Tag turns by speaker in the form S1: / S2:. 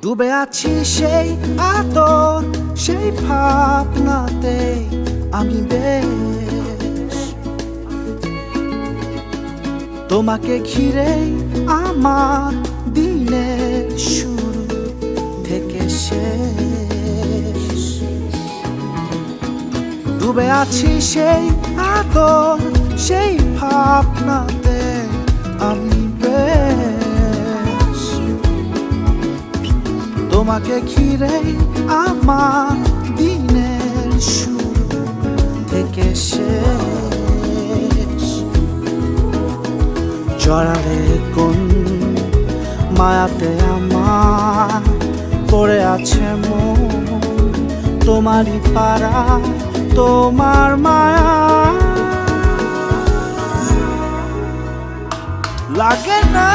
S1: ডুবে আছি সেই আদর, সেই ভাবনাতে আমি বেশ। তোমাকে ঘিরেই আমার দিনের শুরু থেকে শেষ। ডুবে আছি সেই আদর, সেই ভাবনাতে আমি বেশ। তোমাকে ঘিরেই আমার দিনের শুরু থেকে শেষ। জড়ালে কোন মায়াতে আমার পড়ে আছে মন, তোমারই পারা তোমার মায়া। লাগে না